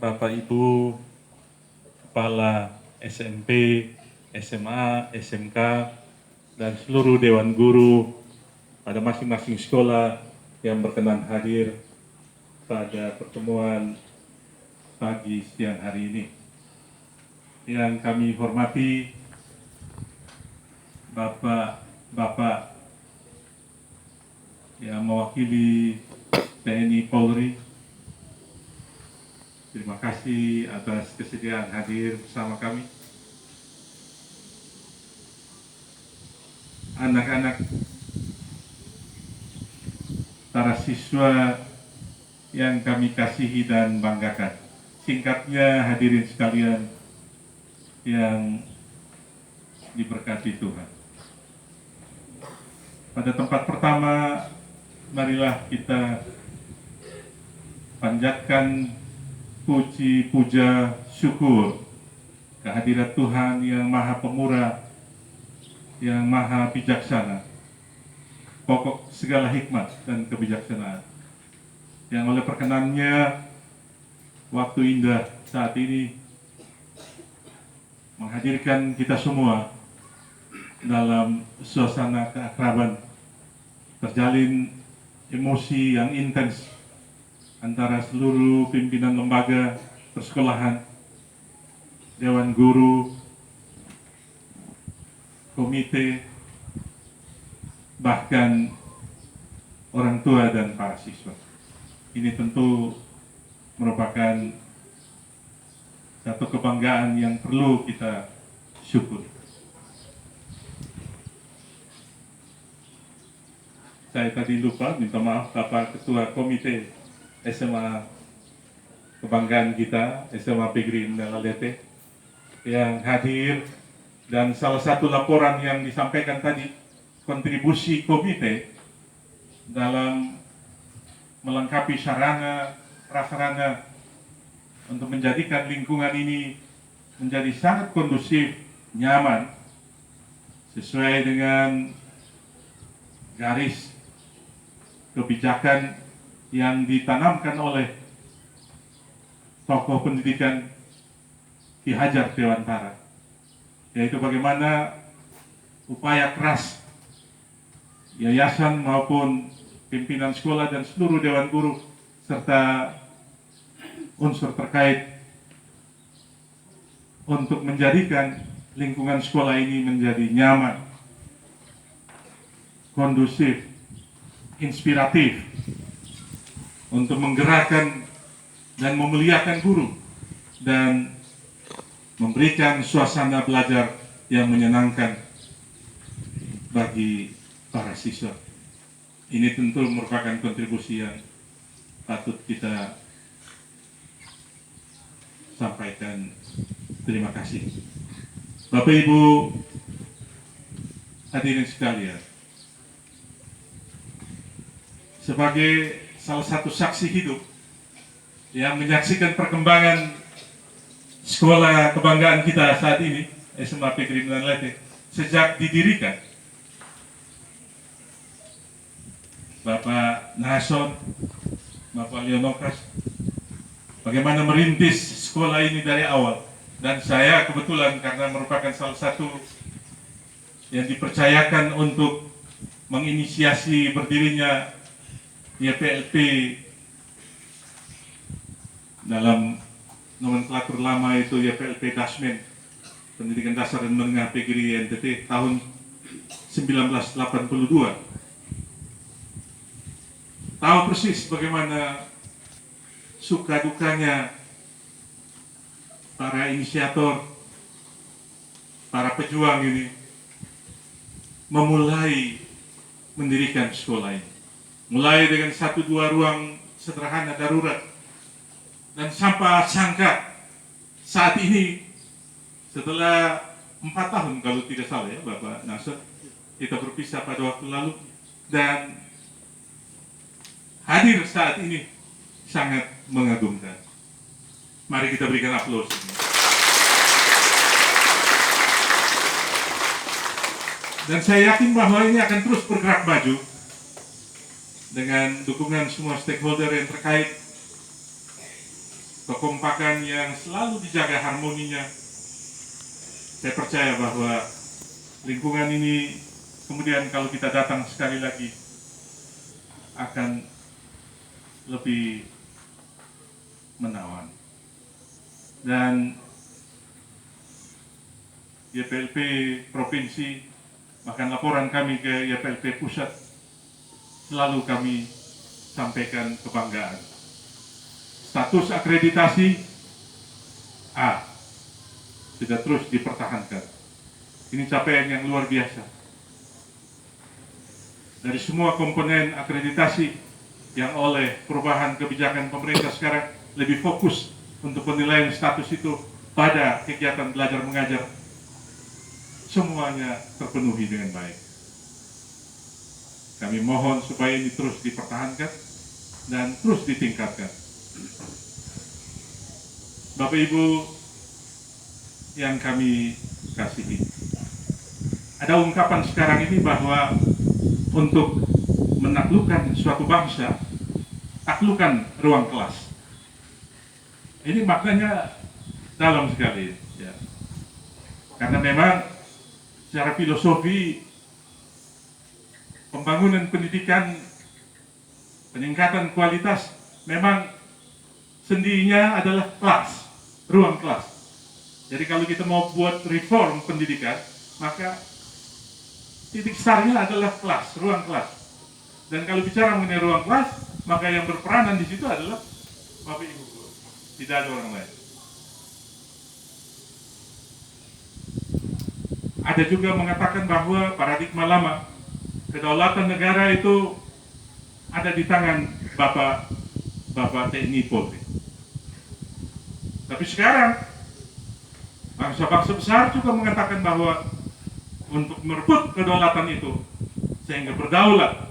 Bapak Ibu Kepala SMP, SMA, SMK, dan seluruh Dewan Guru pada masing-masing sekolah yang berkenan hadir pada pertemuan pagi siang hari ini. Yang kami hormati Bapak-Bapak yang mewakili TNI Polri, terima kasih atas kesediaan hadir bersama kami. Anak-anak, para siswa yang kami kasihi dan banggakan. Singkatnya, hadirin sekalian yang diberkati Tuhan. Pada tempat pertama, marilah kita panjatkan puji, puja, syukur kehadirat Tuhan yang Maha Pemurah, yang Maha Bijaksana, pokok segala hikmat dan kebijaksanaan, yang oleh perkenannya waktu indah saat ini menghadirkan kita semua dalam suasana keakraban, terjalin emosi yang intens antara seluruh pimpinan lembaga persekolahan, Dewan Guru, komite, bahkan orang tua dan para siswa. Ini tentu merupakan satu kebanggaan yang perlu kita syukuri. Saya tadi lupa, minta maaf, Bapak Ketua Komite SMA kebanggaan kita, SMA Pegri Indalalete, yang hadir, dan salah satu laporan yang disampaikan tadi, kontribusi komite dalam melengkapi sarana, prasarana untuk menjadikan lingkungan ini menjadi sangat kondusif, nyaman, sesuai dengan garis kebijakan yang ditanamkan oleh tokoh pendidikan Ki Hajar Dewantara, yaitu bagaimana upaya keras yayasan maupun pimpinan sekolah dan seluruh Dewan Guru serta unsur terkait untuk menjadikan lingkungan sekolah ini menjadi nyaman, kondusif, inspiratif, untuk menggerakkan dan memuliakan guru dan memberikan suasana belajar yang menyenangkan bagi para siswa. Ini tentu merupakan kontribusi yang patut kita sampaikan terima kasih. Bapak Ibu hadirin sekalian, sebagai salah satu saksi hidup yang menyaksikan perkembangan sekolah kebanggaan kita saat ini, SMA Pegri Indalalete, sejak didirikan, Bapak Nason, Bapak Leonokas, bagaimana merintis sekolah ini dari awal. Dan saya kebetulan karena merupakan salah satu yang dipercayakan untuk menginisiasi berdirinya YPLP dalam nomenklatur lama itu YPLP Dasmen, Pendidikan Dasar dan Menengah Pegri NTT tahun 1982. Tahu persis bagaimana suka dukanya para inisiator, para pejuang ini memulai mendirikan sekolah ini. Mulai dengan 1-2 ruang sederhana darurat, dan sampai sangka saat ini setelah 4 tahun kalau tidak salah ya Bapak Nasr, kita berpisah pada waktu lalu, dan hadir saat ini sangat mengagumkan. Mari kita berikan aplaus. Dan saya yakin bahwa ini akan terus bergerak maju dengan dukungan semua stakeholder yang terkait, kekompakan yang selalu dijaga harmoninya. Saya percaya bahwa lingkungan ini kemudian kalau kita datang sekali lagi akan lebih menawan. Dan YPLP Provinsi, bahkan laporan kami ke YPLP Pusat, selalu kami sampaikan kebanggaan. Status akreditasi A sudah terus dipertahankan. Ini capaian yang luar biasa. Dari semua komponen akreditasi yang oleh perubahan kebijakan pemerintah sekarang lebih fokus untuk penilaian status itu pada kegiatan belajar mengajar, semuanya terpenuhi dengan baik. Kami mohon supaya ini terus dipertahankan dan terus ditingkatkan. Bapak Ibu yang kami kasihi, ada ungkapan sekarang ini bahwa untuk menaklukkan suatu bangsa, taklukkan ruang kelas. Ini maknanya dalam sekali, ya. Karena memang secara filosofi pembangunan pendidikan, peningkatan kualitas memang sendinya adalah kelas, ruang kelas. Jadi kalau kita mau buat reform pendidikan, maka titik startnya adalah kelas, ruang kelas. Dan kalau bicara mengenai ruang kelas, maka yang berperanan di situ adalah Bapak Ibu guru, tidak ada orang lain. Ada juga mengatakan bahwa paradigma lama, kedaulatan negara itu ada di tangan Bapak TNI Polri. Tapi sekarang bangsa-bangsa besar juga mengatakan bahwa untuk merebut kedaulatan itu sehingga berdaulat,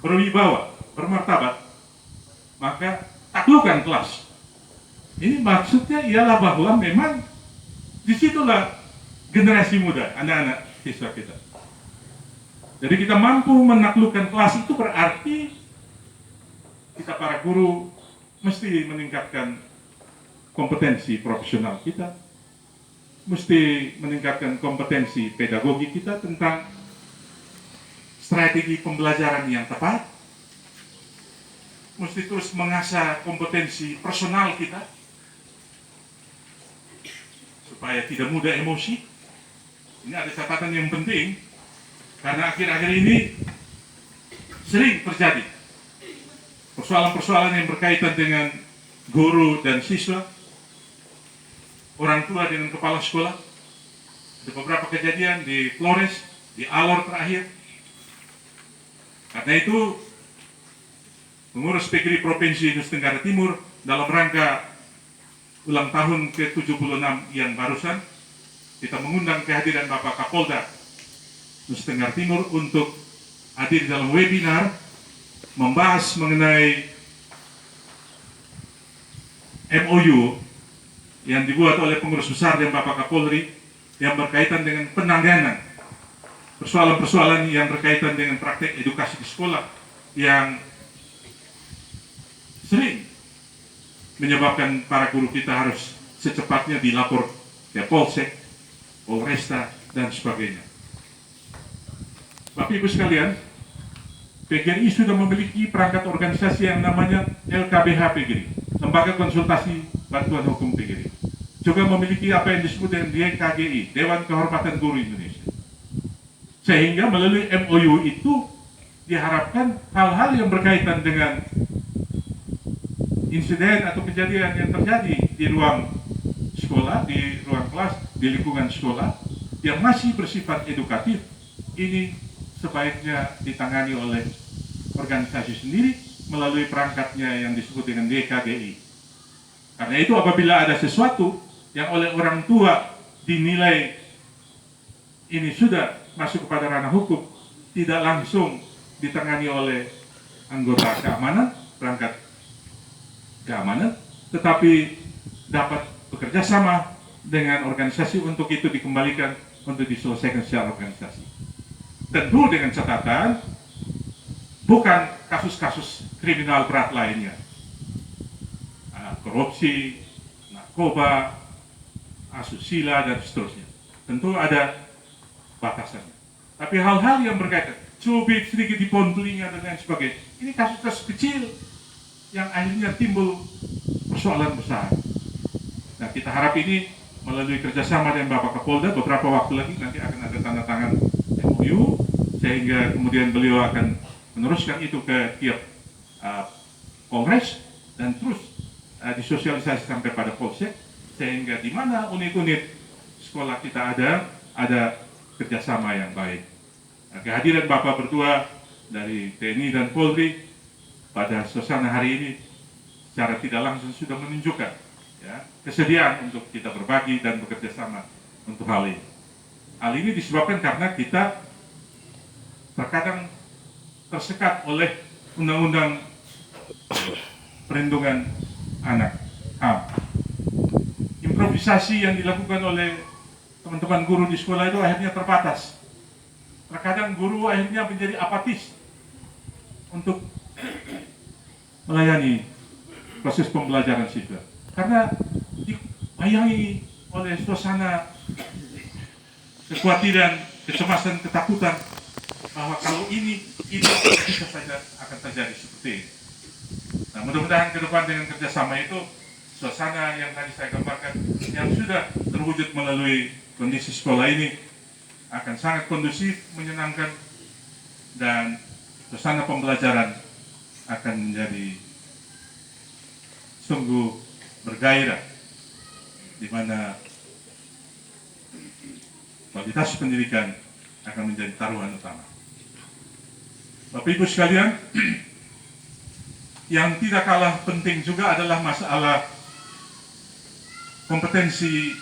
berwibawa, bermartabat, maka taklukkan kelas. Ini maksudnya ialah bahwa memang disitulah generasi muda, anak-anak siswa kita. Jadi kita mampu menaklukkan kelas, itu berarti kita para guru mesti meningkatkan kompetensi profesional kita, mesti meningkatkan kompetensi pedagogi kita tentang strategi pembelajaran yang tepat, mesti terus mengasah kompetensi personal kita supaya tidak mudah emosi. Ini ada catatan yang penting, karena akhir-akhir ini sering terjadi persoalan-persoalan yang berkaitan dengan guru dan siswa, orang tua dengan kepala sekolah. Ada beberapa kejadian di Flores, di Alor terakhir. Karena itu, pengurus PGRI Provinsi Nusa Tenggara Timur dalam rangka ulang tahun ke-76 yang barusan, kita mengundang kehadiran Bapak Kapolda Nusa Tenggara Timur untuk hadir dalam webinar membahas mengenai MOU yang dibuat oleh pengurus besar dan Bapak Kapolri yang berkaitan dengan penanganan persoalan-persoalan yang berkaitan dengan praktek edukasi di sekolah yang sering menyebabkan para guru kita harus secepatnya dilapor ke Polsek, Polresta, dan sebagainya. Bapak Ibu sekalian, PGRI sudah memiliki perangkat organisasi yang namanya LKBH PGRI, Lembaga Konsultasi Bantuan Hukum PGRI. Juga memiliki apa yang disebut dengan DKGI, Dewan Kehormatan Guru Indonesia. Sehingga melalui MOU itu diharapkan hal-hal yang berkaitan dengan insiden atau kejadian yang terjadi di ruang sekolah, di ruang kelas, di lingkungan sekolah yang masih bersifat edukatif, ini sebaiknya ditangani oleh organisasi sendiri melalui perangkatnya yang disebut dengan DKGI. Karena itu apabila ada sesuatu yang oleh orang tua dinilai ini sudah masuk kepada ranah hukum, tidak langsung ditangani oleh anggota keamanan, perangkat keamanan, tetapi dapat bekerja sama dengan organisasi untuk itu dikembalikan untuk diselesaikan secara organisasi. Tentu dengan catatan bukan kasus-kasus kriminal berat lainnya. korupsi, narkoba, asusila, dan seterusnya. Tentu ada batasannya. Tapi hal-hal yang berkaitan, cubit sedikit di pohon telinga dan lain sebagainya, ini kasus-kasus kecil yang akhirnya timbul persoalan besar. Nah, kita harap ini melalui kerjasama dengan Bapak Kapolda, beberapa waktu lagi nanti akan ada tanda tangan MOU, sehingga kemudian beliau akan meneruskan itu ke tiap Polres dan terus disosialisasi sampai pada Polsek, sehingga di mana unit-unit sekolah kita ada kerjasama yang baik. Nah, kehadiran Bapak berdua dari TNI dan Polri pada suasana hari ini secara tidak langsung sudah menunjukkan ya, kesediaan untuk kita berbagi dan bekerja sama untuk hal ini. Hal ini disebabkan karena kita terkadang tersekat oleh Undang-Undang Perlindungan Anak HAM. Improvisasi yang dilakukan oleh teman-teman guru di sekolah itu akhirnya terbatas. Terkadang guru akhirnya menjadi apatis untuk melayani proses pembelajaran siswa. Karena dibayangi oleh suasana kekhawatiran, kecemasan, ketakutan bahwa kalau ini bisa saja akan terjadi seperti ini. Nah, mudah-mudahan ke depan dengan kerjasama itu, suasana yang tadi saya gambarkan, yang sudah terwujud melalui kondisi sekolah ini, akan sangat kondusif, menyenangkan, dan suasana pembelajaran akan menjadi sungguh bergairah, di mana kualitas pendidikan akan menjadi taruhan utama. Bapak Ibu sekalian, yang tidak kalah penting juga adalah masalah kompetensi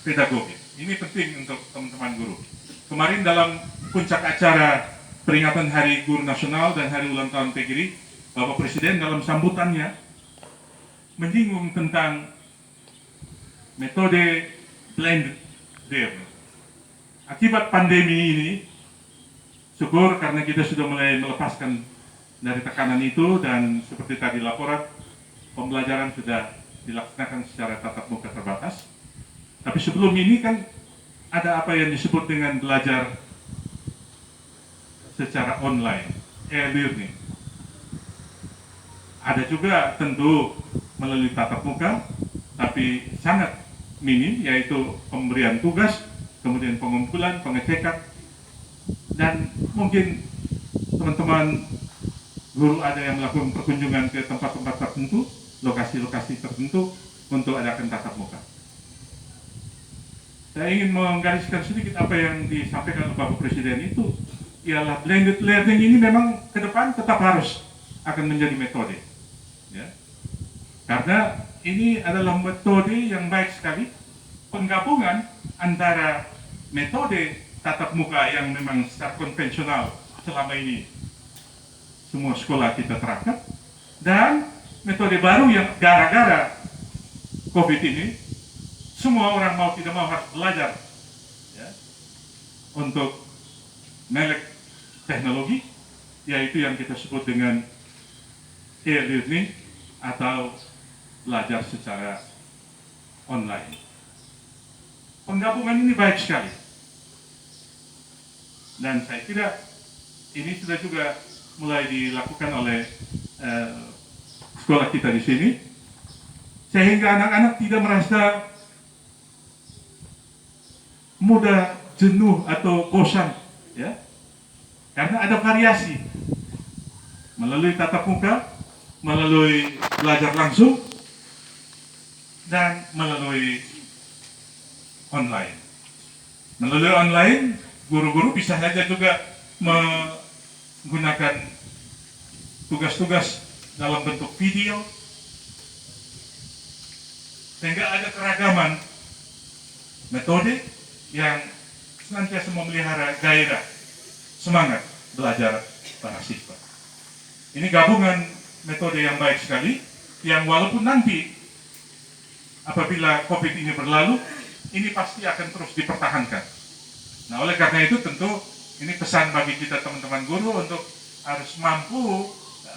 pedagogi. Ini penting untuk teman-teman guru. Kemarin dalam puncak acara peringatan Hari Guru Nasional dan Hari Ulang Tahun PGRI, Bapak Presiden dalam sambutannya menyinggung tentang metode blended learning. Akibat pandemi ini, syukur karena kita sudah mulai melepaskan dari tekanan itu, dan seperti tadi laporan, pembelajaran sudah dilaksanakan secara tatap muka terbatas. Tapi sebelum ini kan ada apa yang disebut dengan belajar secara online, e-learning. Ada juga tentu melalui tatap muka, tapi sangat minim, yaitu pemberian tugas, kemudian pengumpulan, pengecekan, dan mungkin teman-teman guru ada yang melakukan perkunjungan ke tempat-tempat tertentu, lokasi-lokasi tertentu untuk adakan tatap muka. Saya ingin menggariskan sedikit apa yang disampaikan oleh Bapak Presiden itu, ialah blended learning ini memang ke depan tetap harus akan menjadi metode. Ya. Karena ini adalah metode yang baik sekali, penggabungan antara metode tatap muka yang memang secara konvensional selama ini semua sekolah kita terapkan, dan metode baru yang gara-gara COVID ini semua orang mau tidak mau harus belajar ya, untuk melek teknologi, yaitu yang kita sebut dengan e-learning atau belajar secara online. Penggabungan ini baik sekali, dan saya kira ini sudah juga mulai dilakukan oleh sekolah kita di sini, sehingga anak-anak tidak merasa mudah jenuh atau bosan, ya, karena ada variasi melalui tatap muka, melalui belajar langsung, dan melalui online. Melalui online, guru-guru bisa saja juga menggunakan tugas-tugas dalam bentuk video, sehingga ada keragaman metode yang senantiasa memelihara gairah semangat belajar para siswa. Ini gabungan metode yang baik sekali, yang walaupun nanti apabila COVID ini berlalu, ini pasti akan terus dipertahankan. Nah, oleh karena itu tentu ini pesan bagi kita teman-teman guru untuk harus mampu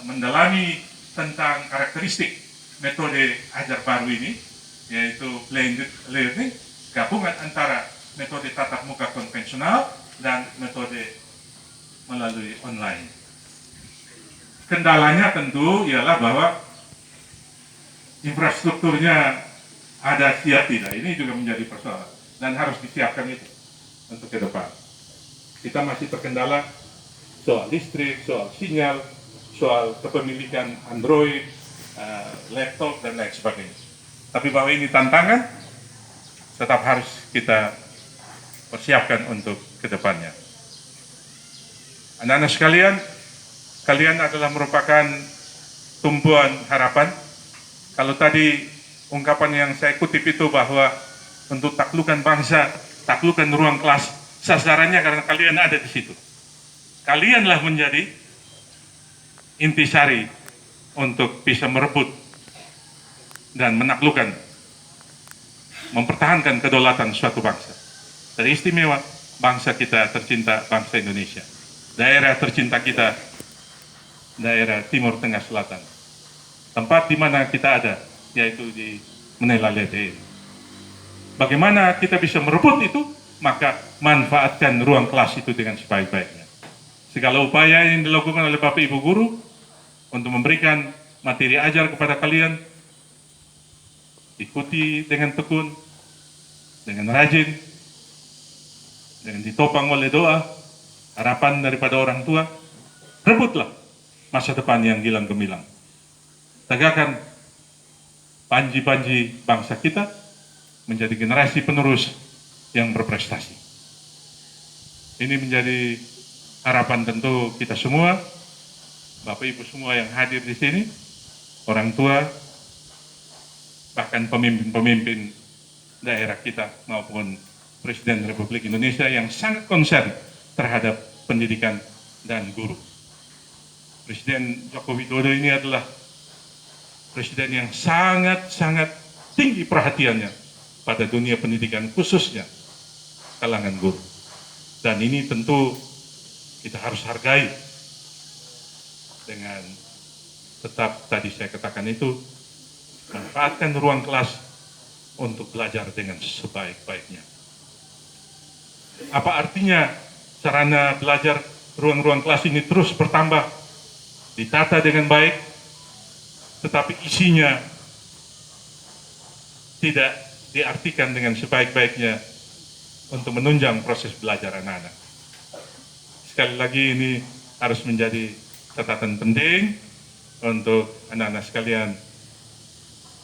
mendalami tentang karakteristik metode ajar baru ini, yaitu blended learning, gabungan antara metode tatap muka konvensional dan metode melalui online. Kendalanya tentu ialah bahwa infrastrukturnya ada siap tidak, ini juga menjadi persoalan dan harus disiapkan itu untuk ke depan. Kita masih terkendala soal listrik, soal sinyal, soal kepemilikan Android, laptop dan lain sebagainya. Tapi bahwa ini tantangan, tetap harus kita persiapkan untuk ke depannya. Anak-anak sekalian, kalian adalah merupakan tumpuan harapan. Kalau tadi ungkapan yang saya kutip itu bahwa untuk taklukan bangsa, taklukan ruang kelas, sasarannya karena kalian ada di situ. Kalianlah menjadi intisari untuk bisa merebut dan menaklukkan, mempertahankan kedaulatan suatu bangsa. Teristimewa bangsa kita tercinta, bangsa Indonesia. Daerah tercinta kita, daerah Timur Tengah Selatan. Tempat di mana kita ada, yaitu di Menelalete. Bagaimana kita bisa merebut itu? Maka manfaatkan ruang kelas itu dengan sebaik-baiknya. Segala upaya yang dilakukan oleh Bapak Ibu Guru untuk memberikan materi ajar kepada kalian, ikuti dengan tekun, dengan rajin, dengan ditopang oleh doa, harapan daripada orang tua, rebutlah masa depan yang gilang gemilang. Tegakkan panji-panji bangsa kita menjadi generasi penerus yang berprestasi. Ini menjadi harapan tentu kita semua, Bapak Ibu semua yang hadir di sini, orang tua, bahkan pemimpin-pemimpin daerah kita maupun Presiden Republik Indonesia yang sangat konsen terhadap pendidikan dan guru. Presiden Joko Widodo ini adalah presiden yang sangat-sangat tinggi perhatiannya pada dunia pendidikan, khususnya kalangan guru. Dan ini tentu kita harus hargai dengan tetap tadi saya katakan itu, manfaatkan ruang kelas untuk belajar dengan sebaik-baiknya. Apa artinya sarana belajar ruang-ruang kelas ini terus bertambah, ditata dengan baik, tetapi isinya tidak diartikan dengan sebaik-baiknya untuk menunjang proses belajar anak-anak. Sekali lagi ini harus menjadi catatan penting untuk anak-anak sekalian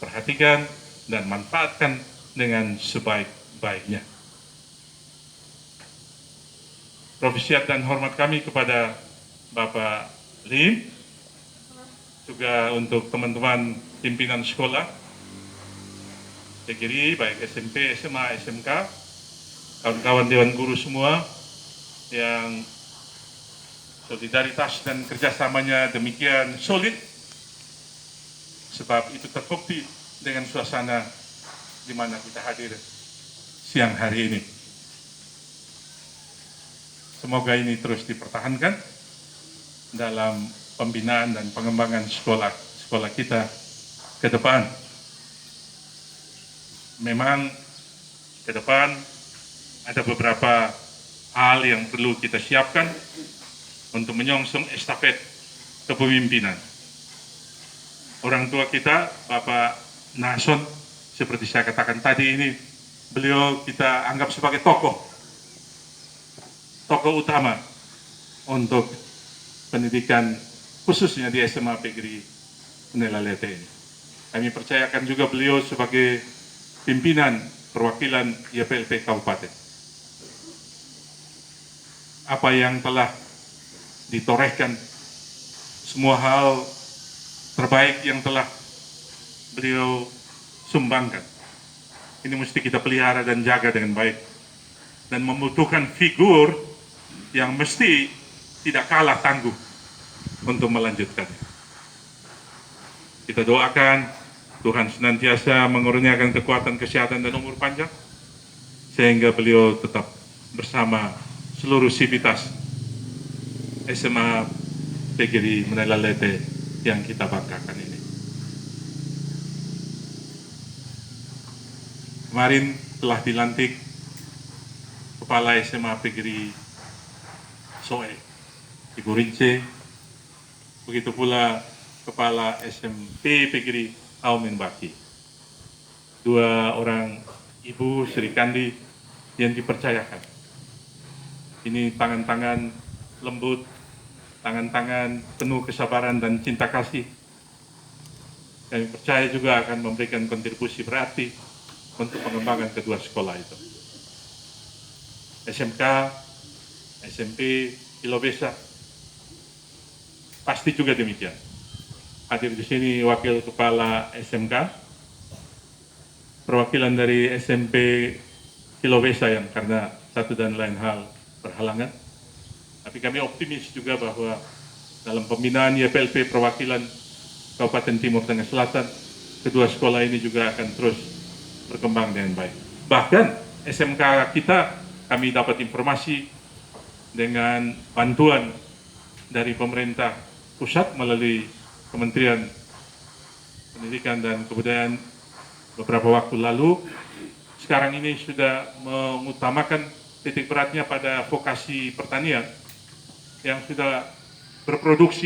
perhatikan dan manfaatkan dengan sebaik-baiknya. Profesiat dan hormat kami kepada Bapak Lim, juga untuk teman-teman pimpinan sekolah, PGRI, baik SMP, SMA, SMK, kawan-kawan Dewan Guru semua, yang solidaritas dan kerjasamanya demikian solid, sebab itu terbukti dengan suasana di mana kita hadir siang hari ini. Semoga ini terus dipertahankan dalam pembinaan dan pengembangan sekolah kita ke depan. Memang ke depan ada beberapa hal yang perlu kita siapkan untuk menyongsong estafet kepemimpinan. Orang tua kita, Bapak Nason, seperti saya katakan tadi ini, beliau kita anggap sebagai tokoh utama untuk pendidikan khususnya di SMA PGRI Menelalete ini. Kami percayakan juga beliau sebagai pimpinan perwakilan YPLP Kabupaten. Apa yang telah ditorehkan, semua hal terbaik yang telah beliau sumbangkan, ini mesti kita pelihara dan jaga dengan baik, dan membutuhkan figur yang mesti tidak kalah tangguh untuk melanjutkan. Kita doakan Tuhan senantiasa mengurniakan kekuatan, kesehatan, dan umur panjang, sehingga beliau tetap bersama seluruh sivitas SMA PGRI Menelalete yang kita banggakan ini. Kemarin telah dilantik Kepala SMA Negeri Soe, Ibu Rince, begitu pula Kepala SMP Negeri Aumen Baki. Dua orang Ibu Sri Kandi yang dipercayakan. Ini tangan-tangan lembut, tangan-tangan penuh kesabaran dan cinta kasih. Kami percaya juga akan memberikan kontribusi berarti untuk pengembangan kedua sekolah itu. SMK, SMP, Ilobesa, pasti juga demikian. Hadir di sini Wakil Kepala SMK, perwakilan dari SMP Ilobesa yang karena satu dan lain hal berhalangan. Tapi kami optimis juga bahwa dalam pembinaan YPLP perwakilan Kabupaten Timur Tengah Selatan, kedua sekolah ini juga akan terus berkembang dengan baik. Bahkan SMK kita, kami dapat informasi dengan bantuan dari pemerintah pusat melalui Kementerian Pendidikan dan Kebudayaan beberapa waktu lalu, sekarang ini sudah mengutamakan titik beratnya pada vokasi pertanian yang sudah berproduksi